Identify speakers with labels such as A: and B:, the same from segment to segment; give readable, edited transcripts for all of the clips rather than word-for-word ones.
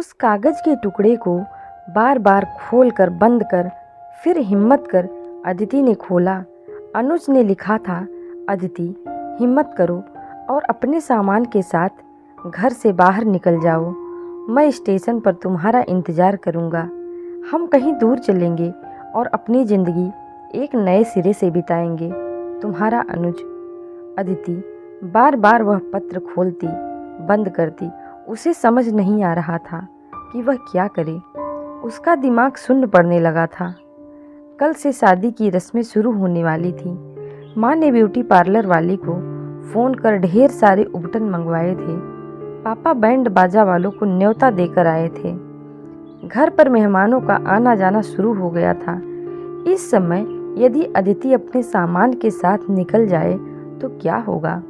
A: उस कागज के टुकड़े को बार बार खोल कर बंद कर फिर हिम्मत कर अदिति ने खोला। अनुज ने लिखा था, अदिति हिम्मत करो और अपने सामान के साथ घर से बाहर निकल जाओ। मैं स्टेशन पर तुम्हारा इंतज़ार करूँगा। हम कहीं दूर चलेंगे और अपनी ज़िंदगी एक नए सिरे से बिताएंगे। तुम्हारा अनुज। अदिति बार बार वह पत्र खोलती बंद करती। उसे समझ नहीं आ रहा था कि वह क्या करे। उसका दिमाग सुन्न पड़ने लगा था। कल से शादी की रस्में शुरू होने वाली थी। माँ ने ब्यूटी पार्लर वाली को फ़ोन कर ढेर सारे उपटन मंगवाए थे। पापा बैंड बाजा वालों को न्योता देकर आए थे। घर पर मेहमानों का आना जाना शुरू हो गया था। इस समय यदि अदिति अपने सामान के साथ निकल जाए तो क्या होगा।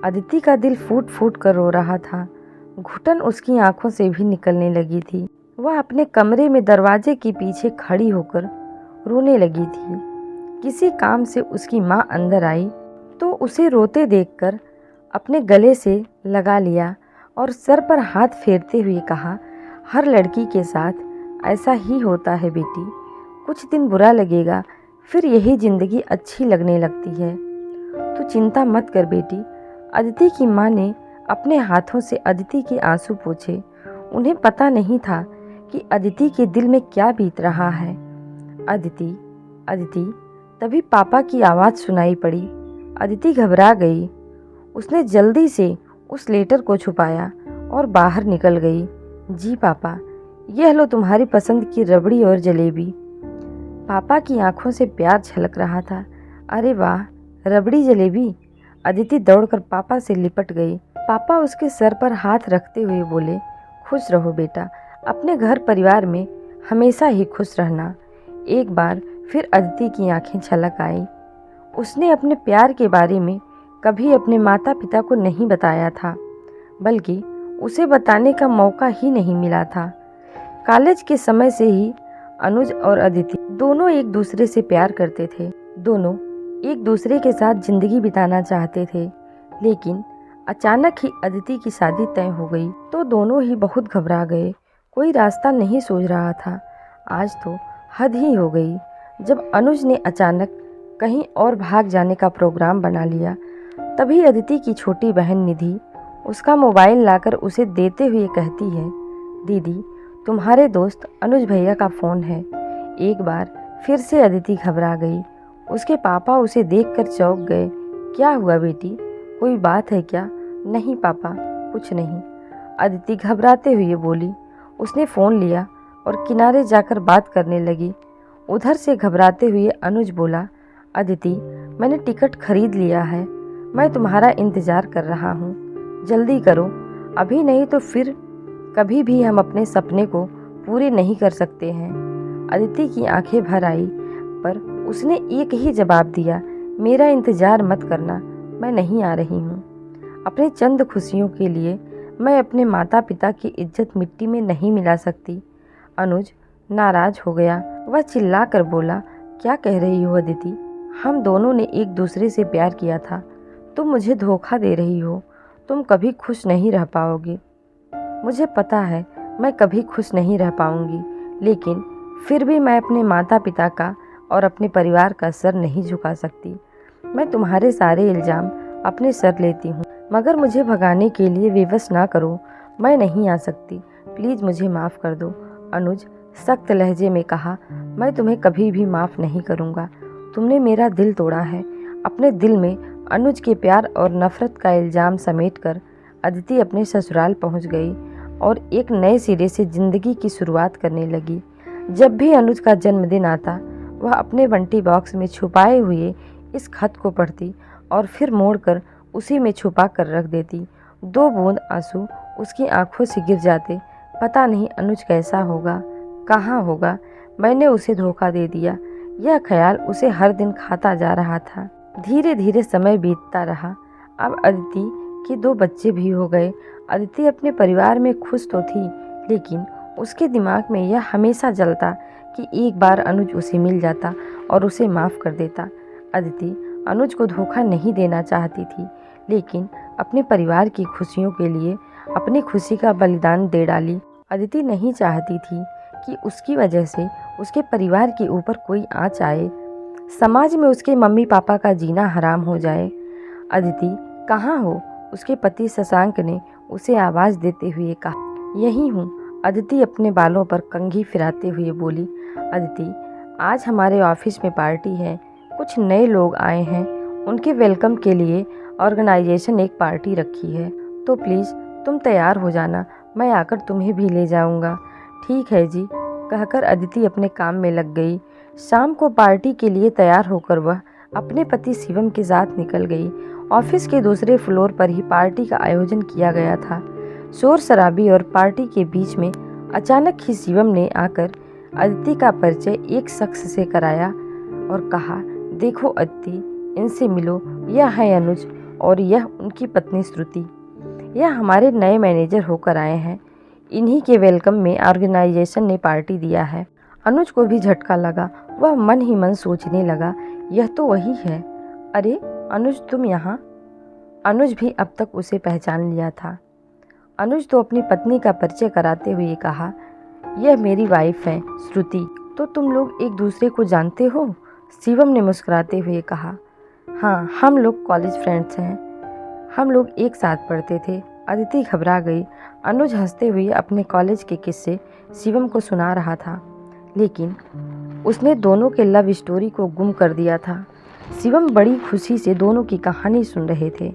A: अदिति का दिल फूट फूट कर रो रहा था। घुटन उसकी आंखों से भी निकलने लगी थी। वह अपने कमरे में दरवाजे के पीछे खड़ी होकर रोने लगी थी। किसी काम से उसकी माँ अंदर आई तो उसे रोते देखकर अपने गले से लगा लिया और सर पर हाथ फेरते हुए कहा, हर लड़की के साथ ऐसा ही होता है बेटी। कुछ दिन बुरा लगेगा, फिर यही ज़िंदगी अच्छी लगने लगती है। तू चिंता मत कर बेटी। अदिति की माँ ने अपने हाथों से अदिति के आंसू पोंछे। उन्हें पता नहीं था कि अदिति के दिल में क्या बीत रहा है। अदिति, अदिति। तभी पापा की आवाज़ सुनाई पड़ी। अदिति घबरा गई। उसने जल्दी से उस लेटर को छुपाया और बाहर निकल गई। जी पापा, यह लो तुम्हारी पसंद की रबड़ी और जलेबी। पापा की आंखों से प्यार झलक रहा था। अरे वाह, रबड़ी जलेबी। अदिति दौड़कर पापा से लिपट गई। पापा उसके सर पर हाथ रखते हुए बोले, खुश रहो बेटा, अपने घर परिवार में हमेशा ही खुश रहना। एक बार फिर अदिति की आंखें छलक आई। उसने अपने प्यार के बारे में कभी अपने माता पिता को नहीं बताया था, बल्कि उसे बताने का मौका ही नहीं मिला था। कॉलेज के समय से ही अनुज और अदिति दोनों एक दूसरे से प्यार करते थे। दोनों एक दूसरे के साथ ज़िंदगी बिताना चाहते थे, लेकिन अचानक ही अदिति की शादी तय हो गई तो दोनों ही बहुत घबरा गए। कोई रास्ता नहीं सूझ रहा था। आज तो हद ही हो गई जब अनुज ने अचानक कहीं और भाग जाने का प्रोग्राम बना लिया। तभी अदिति की छोटी बहन निधि उसका मोबाइल लाकर उसे देते हुए कहती है, दीदी तुम्हारे दोस्त अनुज भैया का फ़ोन है। एक बार फिर से अदिति घबरा गई। उसके पापा उसे देखकर चौंक गए। क्या हुआ बेटी, कोई बात है क्या? नहीं पापा, कुछ नहीं, अदिति घबराते हुए बोली। उसने फ़ोन लिया और किनारे जाकर बात करने लगी। उधर से घबराते हुए अनुज बोला, अदिति मैंने टिकट खरीद लिया है, मैं तुम्हारा इंतज़ार कर रहा हूँ, जल्दी करो, अभी नहीं तो फिर कभी भी हम अपने सपने को पूरे नहीं कर सकते हैं। अदिति की आंखें भर आई, पर उसने एक ही जवाब दिया, मेरा इंतज़ार मत करना, मैं नहीं आ रही हूँ। अपने चंद खुशियों के लिए मैं अपने माता पिता की इज्जत मिट्टी में नहीं मिला सकती। अनुज नाराज हो गया। वह चिल्ला कर बोला, क्या कह रही हो अदिति? हम दोनों ने एक दूसरे से प्यार किया था, तुम मुझे धोखा दे रही हो। तुम कभी खुश नहीं रह पाओगी। मुझे पता है मैं कभी खुश नहीं रह पाऊंगी, लेकिन फिर भी मैं अपने माता पिता का और अपने परिवार का सर नहीं झुका सकती। मैं तुम्हारे सारे इल्ज़ाम अपने सर लेती हूँ, मगर मुझे भगाने के लिए विवश ना करो। मैं नहीं आ सकती, प्लीज़ मुझे माफ़ कर दो। अनुज सख्त लहजे में कहा, मैं तुम्हें कभी भी माफ़ नहीं करूँगा। तुमने मेरा दिल तोड़ा है। अपने दिल में अनुज के प्यार और नफ़रत का इल्ज़ाम समेटकर अदिति अपने ससुराल पहुँच गई और एक नए सिरे से ज़िंदगी की शुरुआत करने लगी। जब भी अनुज का जन्मदिन आता, वह अपने बंटी बॉक्स में छुपाए हुए इस खत को पढ़ती और फिर मोड़कर उसी में छुपा कर रख देती। 2 बूंद आंसू उसकी आंखों से गिर जाते। पता नहीं अनुज कैसा होगा, कहाँ होगा, मैंने उसे धोखा दे दिया। यह ख्याल उसे हर दिन खाता जा रहा था। धीरे धीरे समय बीतता रहा। अब अदिति के 2 बच्चे भी हो गए। अदिति अपने परिवार में खुश तो थी, लेकिन उसके दिमाग में यह हमेशा जलता कि एक बार अनुज उसे मिल जाता और उसे माफ़ कर देता। अदिति अनुज को धोखा नहीं देना चाहती थी, लेकिन अपने परिवार की खुशियों के लिए अपनी खुशी का बलिदान दे डाली। अदिति नहीं चाहती थी कि उसकी वजह से उसके परिवार के ऊपर कोई आँच आए, समाज में उसके मम्मी पापा का जीना हराम हो जाए। अदिति कहाँ हो? उसके पति शशांक ने उसे आवाज़ देते हुए कहा। यहीं हूँ, अदिति अपने बालों पर कंघी फिराते हुए बोली। अदिति, आज हमारे ऑफिस में पार्टी है, कुछ नए लोग आए हैं, उनके वेलकम के लिए ऑर्गेनाइजेशन एक पार्टी रखी है, तो प्लीज़ तुम तैयार हो जाना, मैं आकर तुम्हें भी ले जाऊंगा। ठीक है जी, कहकर अदिति अपने काम में लग गई। शाम को पार्टी के लिए तैयार होकर वह अपने पति शिवम के साथ निकल गई। ऑफिस के दूसरे फ्लोर पर ही पार्टी का आयोजन किया गया था। शोर शराबी और पार्टी के बीच में अचानक ही शिवम ने आकर अदिति का परिचय एक शख्स से कराया और कहा, देखो अदिति, इनसे मिलो, यह है अनुज और यह उनकी पत्नी श्रुति। यह हमारे नए मैनेजर होकर आए हैं। इन्हीं के वेलकम में ऑर्गेनाइजेशन ने पार्टी दिया है। अनुज को भी झटका लगा। वह मन ही मन सोचने लगा, यह तो वही है। अरे अनुज, तुम यहाँ? अनुज भी अब तक उसे पहचान लिया था। अनुज तो अपनी पत्नी का परिचय कराते हुए कहा, यह मेरी वाइफ है श्रुति। तो तुम लोग एक दूसरे को जानते हो? शिवम ने मुस्कुराते हुए कहा। हाँ, हम लोग कॉलेज फ्रेंड्स हैं, हम लोग एक साथ पढ़ते थे। अदिति घबरा गई। अनुज हंसते हुए अपने कॉलेज के किस्से शिवम को सुना रहा था, लेकिन उसने दोनों के लव स्टोरी को गुम कर दिया था। शिवम बड़ी खुशी से दोनों की कहानी सुन रहे थे।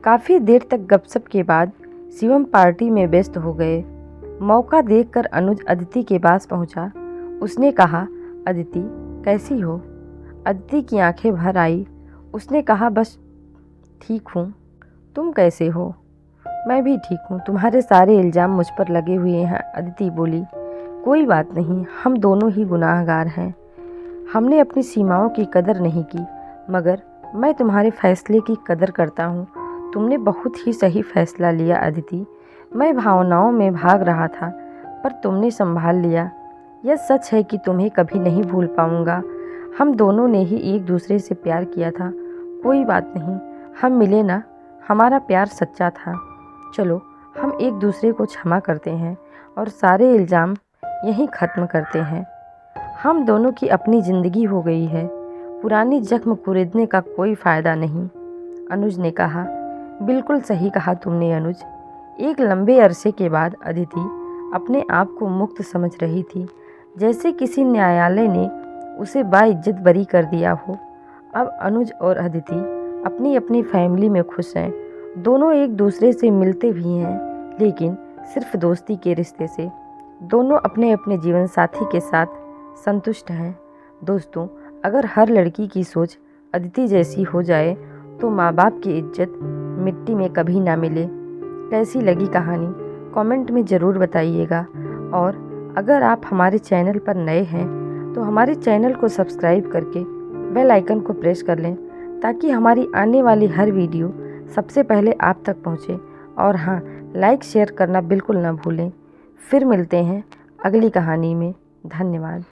A: काफ़ी देर तक गपशप के बाद शिवम पार्टी में व्यस्त हो गए। मौका देखकर अनुज अदिति के पास पहुंचा। उसने कहा, अदिति कैसी हो? अदिति की आंखें भर आई। उसने कहा, बस ठीक हूँ, तुम कैसे हो? मैं भी ठीक हूँ, तुम्हारे सारे इल्ज़ाम मुझ पर लगे हुए हैं। अदिति बोली, कोई बात नहीं, हम दोनों ही गुनाहगार हैं। हमने अपनी सीमाओं की कदर नहीं की, मगर मैं तुम्हारे फैसले की कदर करता हूँ। तुमने बहुत ही सही फैसला लिया अदिति। मैं भावनाओं में भाग रहा था, पर तुमने संभाल लिया। यह सच है कि तुम्हें कभी नहीं भूल पाऊँगा। हम दोनों ने ही एक दूसरे से प्यार किया था। कोई बात नहीं, हम मिले ना, हमारा प्यार सच्चा था। चलो हम एक दूसरे को क्षमा करते हैं और सारे इल्ज़ाम यहीं ख़त्म करते हैं। हम दोनों की अपनी ज़िंदगी हो गई है, पुरानी जख्म कुरेदने का कोई फ़ायदा नहीं। अनुज ने कहा, बिल्कुल सही कहा तुमने अनुज। एक लंबे अरसे के बाद अदिति अपने आप को मुक्त समझ रही थी, जैसे किसी न्यायालय ने उसे बाइज्जत बरी कर दिया हो। अब अनुज और अदिति अपनी अपनी फैमिली में खुश हैं। दोनों एक दूसरे से मिलते भी हैं, लेकिन सिर्फ दोस्ती के रिश्ते से। दोनों अपने अपने जीवन साथी के साथ संतुष्ट हैं। दोस्तों, अगर हर लड़की की सोच अदिति जैसी हो जाए तो माँ बाप की इज्जत मिट्टी में कभी ना मिले। कैसी लगी कहानी कमेंट में ज़रूर बताइएगा, और अगर आप हमारे चैनल पर नए हैं तो हमारे चैनल को सब्सक्राइब करके बेल आइकन को प्रेस कर लें, ताकि हमारी आने वाली हर वीडियो सबसे पहले आप तक पहुंचे। और हाँ, लाइक शेयर करना बिल्कुल ना भूलें। फिर मिलते हैं अगली कहानी में। धन्यवाद।